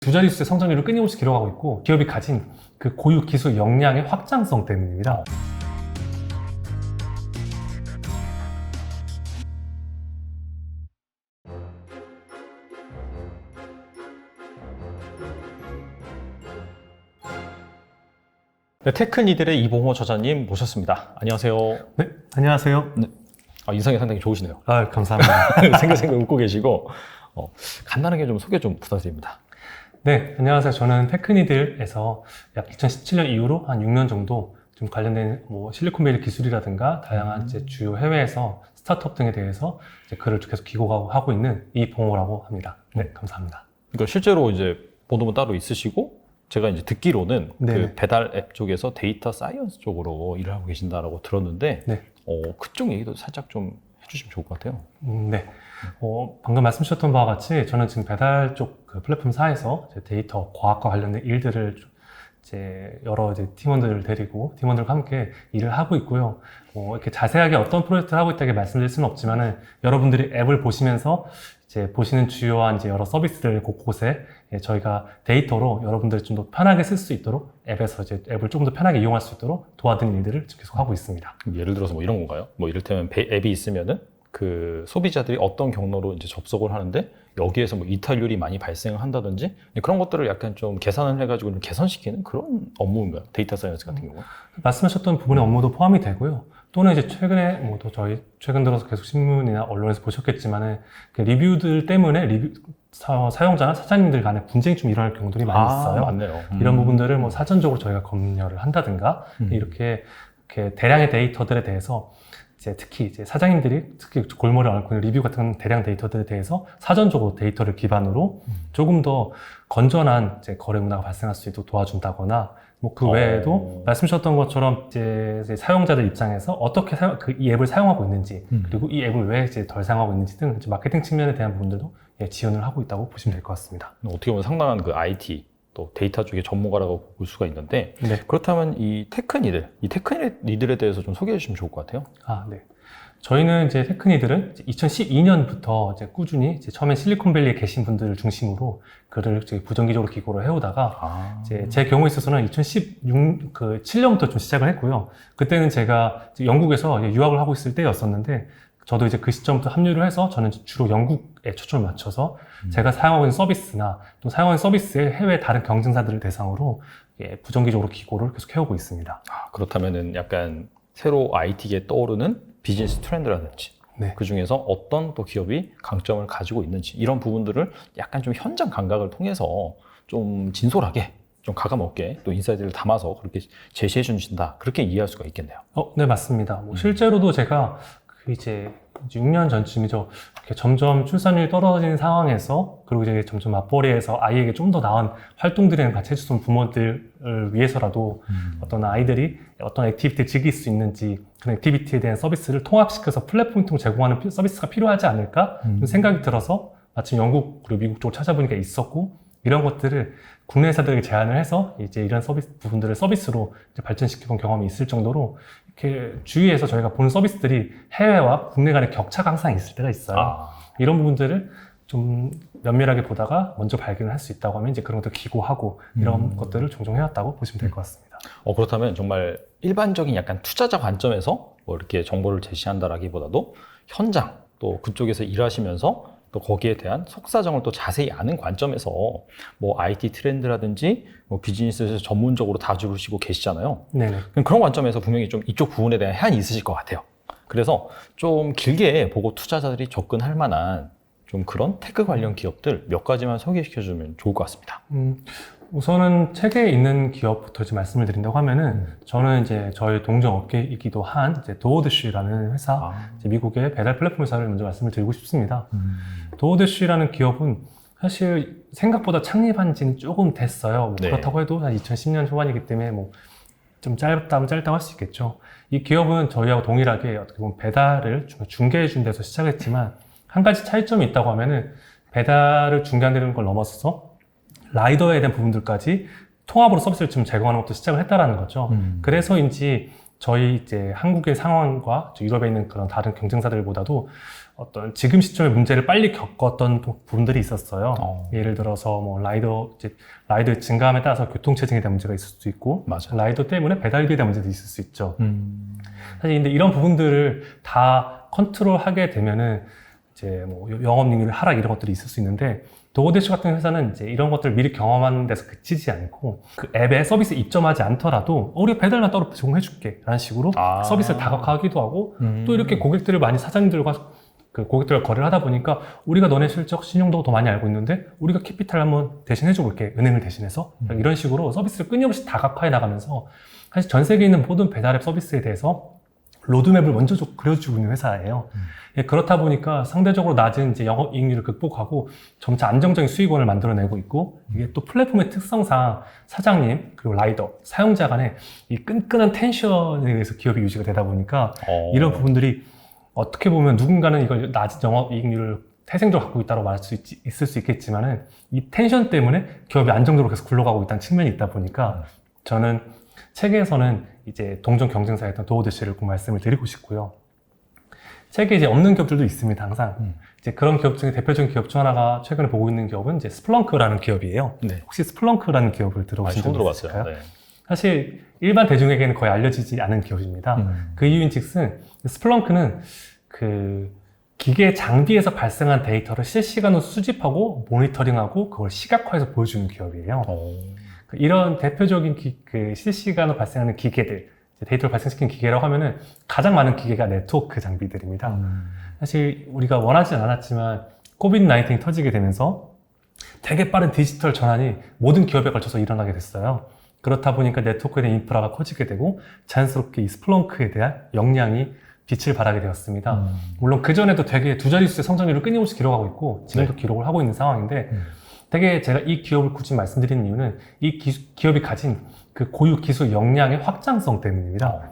두 자릿수의 성장률을 끊임없이 기록하고 있고 기업이 가진 그 고유 기술 역량의 확장성 때문입니다. 네, 테크니들의 이봉호 저자님 모셨습니다. 안녕하세요. 네, 안녕하세요. 네. 인상이 상당히 좋으시네요. 감사합니다. 생각생각 웃고 계시고 간단하게 좀 소개 좀 부탁드립니다. 네, 안녕하세요. 저는 테크니들에서 약 2017년 이후로 한 6년 정도 좀 관련된 실리콘밸리 기술이라든가 다양한 이제 주요 해외에서 스타트업 등에 대해서 이제 글을 계속 기고하고 있는 이봉호라고 합니다. 네, 감사합니다. 그러니까 실제로 이제 본업은 따로 있으시고 제가 이제 듣기로는 그 배달 앱 쪽에서 데이터 사이언스 쪽으로 일을 하고 계신다라고 들었는데 네. 그쪽 얘기도 살짝 좀 해주시면 좋을 것 같아요. 네. 방금 말씀 주셨던 바와 같이 저는 지금 배달 쪽 그 플랫폼사에서 데이터 과학과 관련된 일들을 이제 여러 이제 팀원들을 데리고 팀원들과 함께 일을 하고 있고요. 이렇게 자세하게 어떤 프로젝트를 하고 있다고 말씀드릴 수는 없지만은 여러분들이 앱을 보시면서 이제 보시는 주요한 이제 여러 서비스들 곳곳에 저희가 데이터로 여러분들이 좀 더 편하게 쓸 수 있도록 앱에서 이제 앱을 조금 더 편하게 이용할 수 있도록 도와드리는 일들을 지금 계속 하고 있습니다. 예를 들어서 이런 건가요? 이를테면 앱이 있으면은 그 소비자들이 어떤 경로로 이제 접속을 하는데 여기에서 이탈률이 많이 발생을 한다든지 그런 것들을 약간 좀 계산을 해가지고 좀 개선시키는 그런 업무인가요? 데이터 사이언스 같은 경우는? 말씀하셨던 부분의 업무도 포함이 되고요. 또는 이제 최근에 또 저희 최근 들어서 계속 신문이나 언론에서 보셨겠지만은 그 리뷰들 때문에 사용자나 사장님들 간에 분쟁이 좀 일어날 경우들이 많이 있어요. 맞네요. 이런 부분들을 사전적으로 저희가 검열을 한다든가 이렇게 대량의 데이터들에 대해서 이제 특히 이제 사장님들이 특히 골머리를 앓고 있는 리뷰 같은 대량 데이터들에 대해서 사전적으로 데이터를 기반으로 조금 더 건전한 이제 거래 문화가 발생할 수 있도록 도와준다거나 그 외에도 말씀 주셨던 것처럼 이제 사용자들 입장에서 어떻게 이 앱을 사용하고 있는지 그리고 이 앱을 왜 이제 덜 사용하고 있는지 등 이제 마케팅 측면에 대한 부분들도 지원을 하고 있다고 보시면 될 것 같습니다. 어떻게 보면 상당한 그 IT 또 데이터 쪽의 전문가라고 볼 수가 있는데 그렇다면 이 테크니들에 대해서 좀 소개해 주시면 좋을 것 같아요. 네. 저희는 이제 테크니들은 2012년부터 이제 꾸준히 처음에 실리콘밸리에 계신 분들을 중심으로 글을 부정기적으로 기고를 해오다가 이제 제 경우에 있어서는 2016, 7년부터 좀 시작을 했고요. 그때는 제가 영국에서 유학을 하고 있을 때였었는데 저도 이제 그 시점부터 합류를 해서 저는 주로 영국에 초점을 맞춰서 제가 사용하고 있는 서비스나 또 사용하는 서비스의 해외 다른 경쟁사들을 대상으로 부정기적으로 기고를 계속 해오고 있습니다. 그렇다면은 약간 새로 IT계에 떠오르는 비즈니스 트렌드라든지 그 중에서 어떤 또 기업이 강점을 가지고 있는지 이런 부분들을 약간 좀 현장 감각을 통해서 좀 진솔하게 좀 가감없게 또 인사이드를 담아서 그렇게 제시해 주신다 그렇게 이해할 수가 있겠네요. 네, 맞습니다. 실제로도 제가 이제 6년 전쯤이죠. 이렇게 점점 출산율이 떨어지는 상황에서 그리고 이제 점점 맞벌이에서 아이에게 좀 더 나은 활동들을 같이 해주던 부모들을 위해서라도 어떤 아이들이 어떤 액티비티를 즐길 수 있는지 그런 액티비티에 대한 서비스를 통합시켜서 플랫폼을 통해 제공하는 서비스가 필요하지 않을까 생각이 들어서 마침 영국 그리고 미국 쪽을 찾아보니까 있었고 이런 것들을 국내 회사들에게 제안을 해서 이제 이런 부분들을 서비스로 이제 발전시켜본 경험이 있을 정도로 이렇게 주위에서 저희가 보는 서비스들이 해외와 국내 간의 격차가 항상 있을 때가 있어요. 이런 부분들을 좀 면밀하게 보다가 먼저 발견을 할 수 있다고 하면 이제 그런 것들 기고하고 이런 것들을 종종 해왔다고 보시면 될 것 같습니다. 그렇다면 정말 일반적인 약간 투자자 관점에서 이렇게 정보를 제시한다라기보다도 현장 또 그쪽에서 일하시면서 또 거기에 대한 속사정을 또 자세히 아는 관점에서 IT 트렌드라든지 비즈니스에서 전문적으로 다루시고 계시잖아요. 네네. 그런 관점에서 분명히 좀 이쪽 부분에 대한 해안이 있으실 것 같아요. 그래서 좀 길게 보고 투자자들이 접근할 만한 좀 그런 테크 관련 기업들 몇 가지만 소개시켜주면 좋을 것 같습니다. 우선은 책에 있는 기업부터 이제 말씀을 드린다고 하면은 저는 이제 저희 동종 업계이기도 한 이제 도어대쉬라는 회사, 이제 미국의 배달 플랫폼 회사를 먼저 말씀을 드리고 싶습니다. 도어대쉬라는 기업은 사실 생각보다 창립한 지는 조금 됐어요. 그렇다고 해도 한 2010년 초반이기 때문에 좀 짧다면 짧다고 할 수 있겠죠. 이 기업은 저희하고 동일하게 어떻게 보면 배달을 중개해 준 데서 시작했지만 한 가지 차이점이 있다고 하면은 배달을 중개한다는 걸 넘어서서 라이더에 대한 부분들까지 통합으로 서비스를 좀 제공하는 것도 시작을 했다라는 거죠. 그래서인지 저희 이제 한국의 상황과 유럽에 있는 그런 다른 경쟁사들보다도 어떤 지금 시점에 문제를 빨리 겪었던 부분들이 있었어요. 예를 들어서 뭐 라이더 증가함에 따라서 교통체증에 대한 문제가 있을 수도 있고, 맞아. 라이더 때문에 배달비에 대한 문제도 있을 수 있죠. 사실 근데 이런 부분들을 다 컨트롤하게 되면은 이제 뭐 영업이익률 하락 이런 것들이 있을 수 있는데, 도어대시 같은 회사는 이제 이런 것들을 미리 경험하는 데서 그치지 않고 그 앱에 서비스 입점하지 않더라도 우리 배달만 따로 제공해줄게 라는 식으로 서비스를 다각화하기도 하고, 또 이렇게 고객들을 많이 사장님들과 그 고객들과 거래를 하다 보니까 우리가 너네 실적 신용도 더 많이 알고 있는데 우리가 캐피탈 한번 대신 해줘볼게, 은행을 대신해서. 이런 식으로 서비스를 끊임없이 다각화해 나가면서 사실 전 세계에 있는 모든 배달앱 서비스에 대해서 로드맵을 먼저 그려주고 있는 회사예요. 예, 그렇다 보니까 상대적으로 낮은 이제 영업이익률을 극복하고 점차 안정적인 수익원을 만들어내고 있고, 이게 또 플랫폼의 특성상 사장님 그리고 라이더, 사용자 간의 이 끈끈한 텐션에 의해서 기업이 유지가 되다 보니까 이런 부분들이 어떻게 보면 누군가는 이걸 낮은 영업이익률을 태생적으로 갖고 있다고 말할 수 있을 수 있겠지만은, 이 텐션 때문에 기업이 안정적으로 계속 굴러가고 있다는 측면이 있다 보니까 저는 책에서는 이제 동종 경쟁사였던 도어대시를 꼭 말씀을 드리고 싶고요. 책에 이제 없는 기업들도 있습니다, 항상. 이제 그런 기업 중에 대표적인 기업 중 하나가 최근에 보고 있는 기업은 이제 스플렁크라는 기업이에요. 네. 혹시 스플렁크라는 기업을 들어보신 적 있으실까요? 네. 사실 일반 대중에게는 거의 알려지지 않은 기업입니다. 그 이유인즉슨 스플렁크는 그 기계 장비에서 발생한 데이터를 실시간으로 수집하고 모니터링하고 그걸 시각화해서 보여주는 기업이에요. 이런 대표적인 그 실시간으로 발생하는 기계들, 데이터를 발생시키는 기계라고 하면은 가장 많은 기계가 네트워크 장비들입니다. 사실 우리가 원하진 않았지만 코비드-19이 터지게 되면서 되게 빠른 디지털 전환이 모든 기업에 걸쳐서 일어나게 됐어요. 그렇다 보니까 네트워크에 대한 인프라가 커지게 되고 자연스럽게 이 스플렁크에 대한 역량이 빛을 발하게 되었습니다. 물론 그전에도 되게 두 자릿수의 성장률을 끊임없이 기록하고 있고 지금도 기록을 하고 있는 상황인데, 되게 제가 이 기업을 굳이 말씀드리는 이유는 이 기업이 가진 그 고유 기술 역량의 확장성 때문입니다.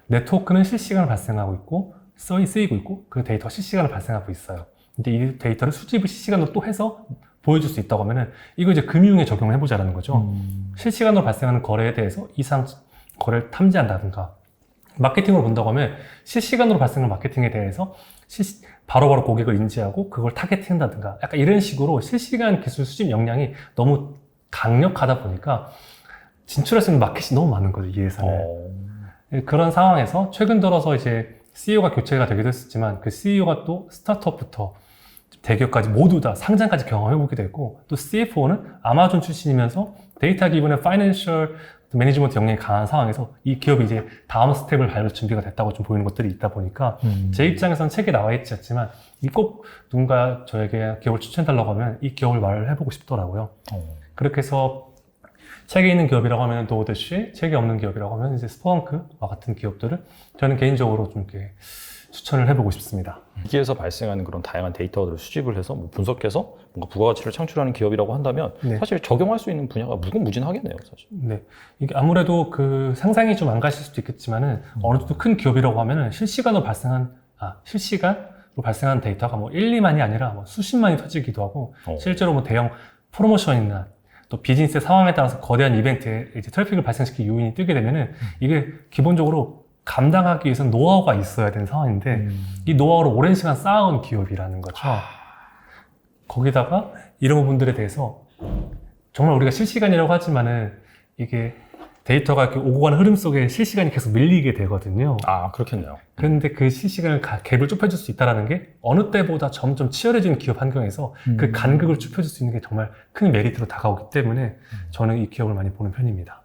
네트워크는 실시간으로 발생하고 있고 쓰이고 있고 그 데이터가 실시간으로 발생하고 있어요. 근데 이 데이터를 수집을 실시간으로 또 해서 보여줄 수 있다고 하면은 이거 이제 금융에 적용을 해보자라는 거죠. 실시간으로 발생하는 거래에 대해서 이상 거래를 탐지한다든가, 마케팅으로 본다고 하면 실시간으로 발생하는 마케팅에 대해서 바로바로 고객을 인지하고 그걸 타겟팅한다든가, 약간 이런 식으로 실시간 기술 수집 역량이 너무 강력하다 보니까 진출할 수 있는 마켓이 너무 많은 거죠, 이 회사는. 그런 상황에서 최근 들어서 이제 CEO가 교체가 되기도 했었지만, 그 CEO가 또 스타트업부터 대기업까지 모두 다 상장까지 경험해보게 됐고, 또 CFO는 아마존 출신이면서 데이터 기반의 파이낸셜 매니지먼트 역량이 강한 상황에서 이 기업이 이제 다음 스텝을 밟을 준비가 됐다고 좀 보이는 것들이 있다 보니까 제 입장에서는 책에 나와 있지 않지만 이 꼭 누군가 저에게 기업을 추천해달라고 하면 이 기업을 말을 해보고 싶더라고요. 그렇게 해서 책에 있는 기업이라고 하면 도어대시, 책에 없는 기업이라고 하면 이제 스플렁크와 같은 기업들을 저는 개인적으로 좀 이렇게 추천을 해보고 싶습니다. 기기에서 발생하는 그런 다양한 데이터들을 수집을 해서 뭐 분석해서 뭔가 부가가치를 창출하는 기업이라고 한다면 사실 적용할 수 있는 분야가 무궁무진하겠네요, 사실. 네, 이게 아무래도 그 상상이 좀 안 가실 수도 있겠지만은 어느 정도 큰 기업이라고 하면은 실시간으로 발생한 데이터가 뭐 1, 2만이 아니라 뭐 수십만이 터지기도 하고, 실제로 뭐 대형 프로모션이나 또 비즈니스의 상황에 따라서 거대한 이벤트에 이제 트래픽을 발생시킬 요인이 뜨게 되면은 이게 기본적으로 감당하기 위해서는 노하우가 있어야 되는 상황인데 이 노하우를 오랜 시간 쌓아온 기업이라는 거죠. 거기다가 이런 부분들에 대해서 정말 우리가 실시간이라고 하지만은 이게 데이터가 이렇게 오고 가는 흐름 속에 실시간이 계속 밀리게 되거든요. 아, 그렇겠네요. 그런데 그 실시간을 갭을 좁혀줄 수 있다는 게 어느 때보다 점점 치열해지는 기업 환경에서 그 간극을 좁혀줄 수 있는 게 정말 큰 메리트로 다가오기 때문에 저는 이 기업을 많이 보는 편입니다.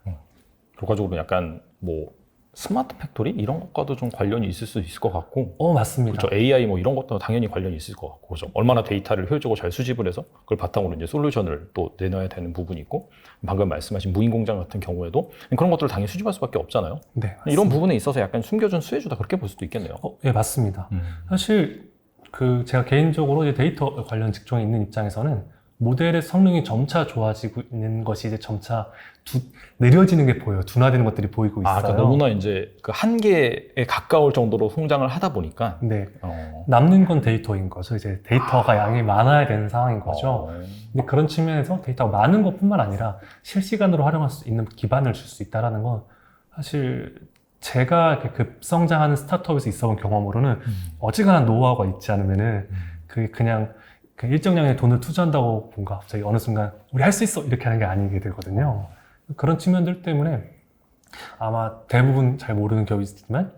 결과적으로 약간 뭐 스마트 팩토리 이런 것과도 좀 관련이 있을 수 있을 것 같고. 맞습니다. 그렇죠. AI 뭐 이런 것도 당연히 관련이 있을 것 같고, 그렇죠. 얼마나 데이터를 효율적으로 잘 수집을 해서 그걸 바탕으로 이제 솔루션을 또 내놔야 되는 부분이 있고, 방금 말씀하신 무인공장 같은 경우에도 그런 것들을 당연히 수집할 수밖에 없잖아요. 네, 맞습니다. 이런 부분에 있어서 약간 숨겨준 수혜주다, 그렇게 볼 수도 있겠네요. 네, 맞습니다. 사실 그 제가 개인적으로 이제 데이터 관련 직종에 있는 입장에서는 모델의 성능이 점차 좋아지고 있는 것이 이제 점차 느려지는 게 보여요. 둔화되는 것들이 보이고 있어요. 그러니까 너무나 이제 그 한계에 가까울 정도로 성장을 하다 보니까. 네. 남는 건 데이터인 거죠. 이제 데이터가 양이 많아야 되는 상황인 거죠. 근데 그런 측면에서 데이터가 많은 것뿐만 아니라 실시간으로 활용할 수 있는 기반을 줄 수 있다는 건 사실 제가 이렇게 급성장하는 스타트업에서 있어본 경험으로는 어지간한 노하우가 있지 않으면은 그냥 그 일정량의 돈을 투자한다고 뭔가 갑자기 어느 순간 우리 할 수 있어 이렇게 하는 게 아니게 되거든요. 그런 측면들 때문에 아마 대부분 잘 모르는 기업이 있지만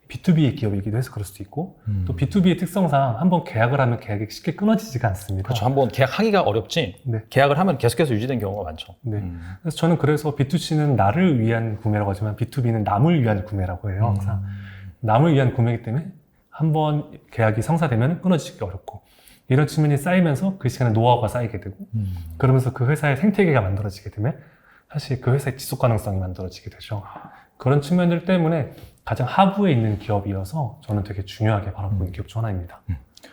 B2B의 기업이기도 해서 그럴 수도 있고 또 B2B의 특성상 한번 계약을 하면 계약이 쉽게 끊어지지가 않습니다. 그렇죠. 한번 계약하기가 어렵지 네. 계약을 하면 계속해서 유지된 경우가 많죠. 네. 그래서 저는 그래서 B2C는 나를 위한 구매라고 하지만 B2B는 남을 위한 구매라고 해요. 항상 남을 위한 구매이기 때문에 한번 계약이 성사되면 끊어지기 어렵고 이런 측면이 쌓이면서 그 시간에 노하우가 쌓이게 되고 그러면서 그 회사의 생태계가 만들어지게 되면 사실 그 회사의 지속 가능성이 만들어지게 되죠. 그런 측면들 때문에 가장 하부에 있는 기업이어서 저는 되게 중요하게 바라보는 기업 중 하나입니다.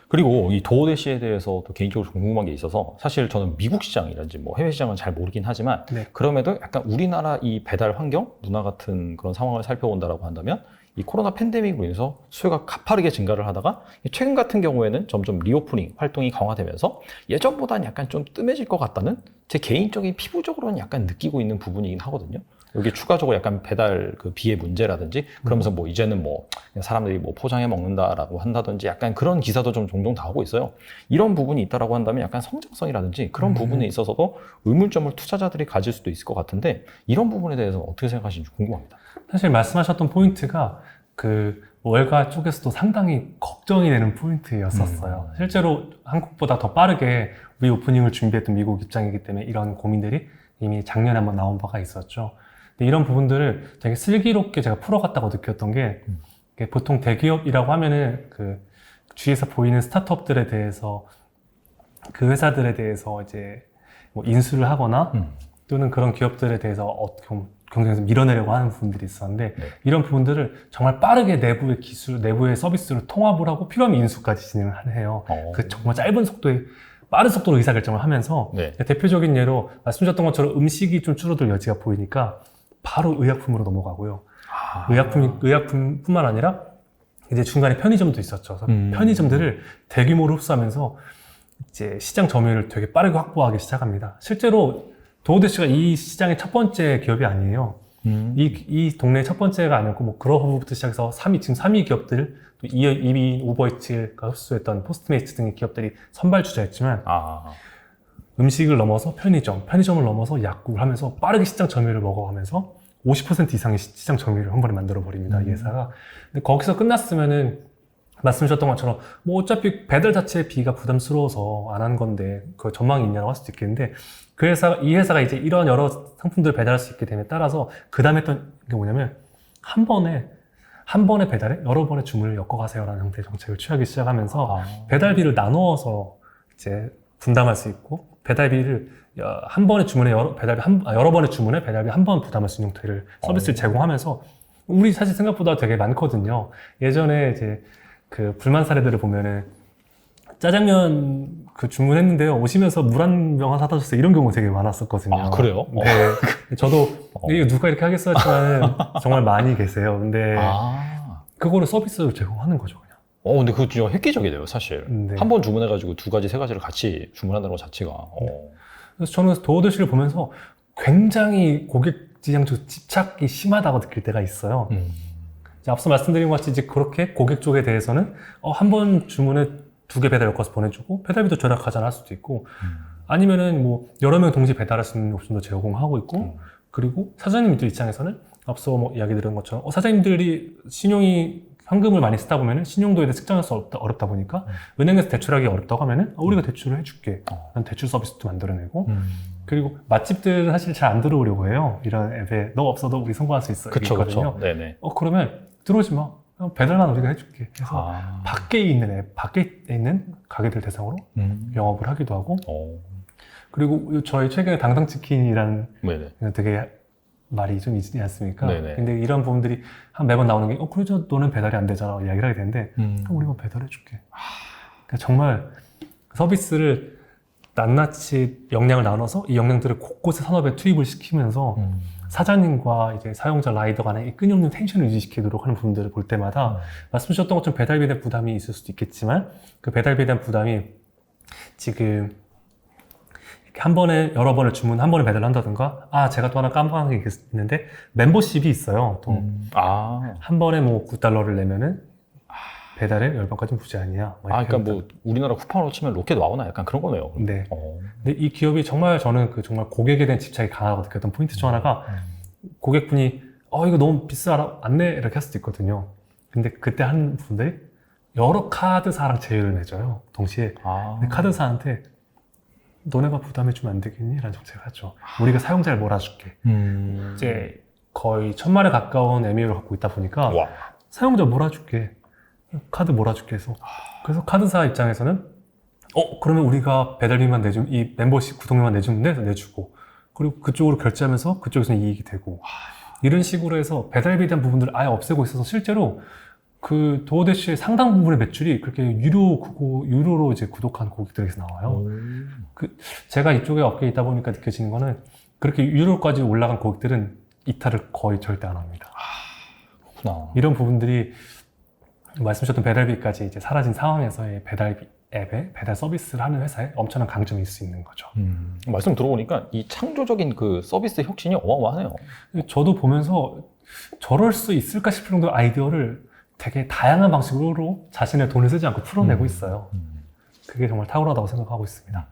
그리고 이 도어대시에 대해서 또 개인적으로 궁금한 게 있어서 사실 저는 미국 시장이라든지 뭐 해외 시장은 잘 모르긴 하지만 네. 그럼에도 약간 우리나라 이 배달 환경, 문화 같은 그런 상황을 살펴본다라고 한다면 이 코로나 팬데믹으로 인해서 수요가 가파르게 증가를 하다가 최근 같은 경우에는 점점 리오프닝 활동이 강화되면서 예전보다는 약간 좀 뜸해질 것 같다는 제 개인적인 피부적으로는 약간 느끼고 있는 부분이긴 하거든요. 여기 추가적으로 약간 배달 그 비의 문제라든지 그러면서 뭐 이제는 뭐 그냥 사람들이 뭐 포장해 먹는다라고 한다든지 약간 그런 기사도 좀 종종 나오고 있어요. 이런 부분이 있다라고 한다면 약간 성장성이라든지 그런 부분에 있어서도 의문점을 투자자들이 가질 수도 있을 것 같은데 이런 부분에 대해서 어떻게 생각하시는지 궁금합니다. 사실 말씀하셨던 포인트가 그 월가 쪽에서도 상당히 걱정이 되는 포인트였었어요. 실제로 한국보다 더 빠르게 리오프닝을 준비했던 미국 입장이기 때문에 이런 고민들이 이미 작년에 한번 나온 바가 있었죠. 근데 이런 부분들을 되게 슬기롭게 제가 풀어갔다고 느꼈던 게 보통 대기업이라고 하면은 그 주위에서 보이는 스타트업들에 대해서 그 회사들에 대해서 이제 뭐 인수를 하거나 또는 그런 기업들에 대해서 어떻게 보면 경쟁에서 밀어내려고 하는 부분들이 있었는데 이런 부분들을 정말 빠르게 내부의 기술, 내부의 서비스를 통합을 하고 필요하면 인수까지 진행을 해요. 그 정말 짧은 속도에 빠른 속도로 의사결정을 하면서 대표적인 예로 말씀 주셨던 것처럼 음식이 좀 줄어들 여지가 보이니까 바로 의약품으로 넘어가고요. 의약품뿐만 아니라 이제 중간에 편의점도 있었죠. 그래서 편의점들을 대규모로 흡수하면서 이제 시장 점유율을 되게 빠르게 확보하기 시작합니다. 실제로 도어대시가 이 시장의 첫 번째 기업이 아니에요. 이 동네 첫 번째가 아니었고, 뭐, 그로브부터 시작해서 지금 3위 기업들, 또 이미 우버이츠가 흡수했던 포스트메이트 등의 기업들이 선발주자였지만, 음식을 넘어서 편의점을 넘어서 약국을 하면서 빠르게 시장 점유율을 먹어가면서 50% 이상의 시장 점유율을 한 번에 만들어버립니다, 이 회사가. 근데 거기서 끝났으면은, 말씀 주셨던 것처럼, 뭐, 어차피 배달 자체의 비가 부담스러워서 안 한 건데, 그 전망이 있냐고 할 수도 있겠는데, 이 회사가 이제 이런 여러 상품들을 배달할 수 있게 됨에 따라서, 그 다음에 했던 게 뭐냐면, 한 번에 배달에 여러 번의 주문을 엮어가세요라는 형태의 정책을 취하기 시작하면서, 배달비를 나누어서 이제 분담할 수 있고, 배달비를 한 번의 주문에 여러 번의 주문에 배달비 한 번 부담할 수 있는 형태를 서비스를 제공하면서, 우리 사실 생각보다 되게 많거든요. 예전에 이제 그 불만 사례들을 보면은 짜장면 그 주문했는데요. 오시면서 물 한 병 사다 줬어요. 이런 경우 되게 많았었거든요. 아, 그래요? 네. 저도 이게 누가 이렇게 하겠어 했지만 정말 많이 계세요. 근데 그거를 서비스로 제공하는 거죠, 그냥. 근데 그거 진짜 획기적이네요, 사실. 네. 한 번 주문해가지고 2가지, 3가지를 같이 주문한다는 것 자체가. 그래서 저는 도어대시를 보면서 굉장히 고객 지향 집착이 심하다고 느낄 때가 있어요. 앞서 말씀드린 것 같이 이제 그렇게 고객 쪽에 대해서는 한 번 주문에 2개 배달 엮어서 보내주고 배달비도 절약하잖아 할 수도 있고 아니면은 뭐 여러 명 동시에 배달할 수 있는 옵션도 제공하고 있고 그리고 사장님들 입장에서는 앞서 뭐 이야기 드린 것처럼 사장님들이 현금을 많이 쓰다 보면은 신용도에 대해 측정할 수 어렵다 보니까 은행에서 대출하기 어렵다고 하면은 우리가 대출을 해줄게. 난 대출 서비스도 만들어내고 그리고 맛집들은 사실 잘 안 들어오려고 해요. 이런 앱에 너 없어도 우리 성공할 수 있어. 그쵸. 네네. 그러면 들어오지 마. 배달만 우리가 해줄게. 그래서 밖에 있는 가게들 대상으로 영업을 하기도 하고 그리고 저희 최근에 당당치킨이라는 되게 말이 좀 있지 않습니까? 근데 이런 부분들이 매번 나오는 게 그래서 너는 배달이 안 되잖아 이야기를 하게 되는데 우리가 배달해줄게. 그러니까 정말 서비스를 낱낱이 역량을 나눠서 이 역량들을 곳곳에 산업에 투입을 시키면서 사장님과 이제 사용자 라이더 간의 이 끊임없는 텐션을 유지시키도록 하는 부분들을 볼 때마다 말씀 주셨던 것처럼 배달비에 대한 부담이 있을 수도 있겠지만 그 배달비에 대한 부담이 지금 한 번에 여러 번을 주문 한 번에 배달을 한다든가, 제가 또 하나 깜빡한 게 있는데 멤버십이 있어요. 또 한 번에 뭐 $9를 내면은 배달에 10번까지는 부재 아니야. 그러니까 뭐 우리나라 쿠팡으로 치면 로켓 와우나 약간 그런 거네요. 네. 근데 이 기업이 정말 저는 정말 고객에 대한 집착이 강하다고 느꼈던 포인트 중 하나가 고객분이 이거 너무 비싸 안 내 이렇게 할 수도 있거든요. 근데 그때 한 분들이 여러 카드사랑 제휴를 맺어요. 동시에 근데 카드사한테 너네가 부담해주면 안 되겠니? 라는 정책을 하죠. 우리가 사용자를 몰아줄게. 이제 거의 1000만에 가까운 MAU를 갖고 있다 보니까 사용자 몰아줄게. 카드 몰아줄게 해서. 그래서 카드사 입장에서는 그러면 우리가 배달비만 내주면 이 멤버십 구독료만 내주면 돼? 내주고 그리고 그쪽으로 결제하면서 그쪽에서는 이익이 되고 이런 식으로 해서 배달비에 대한 부분들을 아예 없애고 있어서 실제로 그 도어대시의 상당 부분의 매출이 그렇게 유료로 이제 구독한 고객들에게서 나와요. 제가 이쪽에 업계에 있다 보니까 느껴지는 거는 그렇게 유료까지 올라간 고객들은 이탈을 거의 절대 안 합니다. 그렇구나. 이런 부분들이 말씀하셨던 배달비까지 이제 사라진 상황에서의 배달비 앱에 배달 서비스를 하는 회사에 엄청난 강점일 수 있는 거죠. 말씀 들어보니까 이 창조적인 그 서비스 혁신이 어마어마하네요. 저도 보면서 저럴 수 있을까 싶을 정도의 아이디어를 되게 다양한 방식으로 자신의 돈을 쓰지 않고 풀어내고 있어요. 그게 정말 탁월하다고 생각하고 있습니다.